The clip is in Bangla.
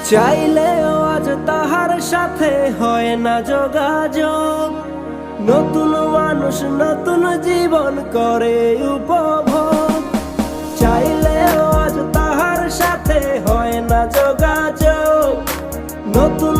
চাইলেও আজ তাহার সাথে হয় না যোগাযোগ। নতুন মানুষ নতুন জীবন করে উপভোগ। চাইলেও আজ তাহার সাথে হয় না যোগাযোগ। নতুন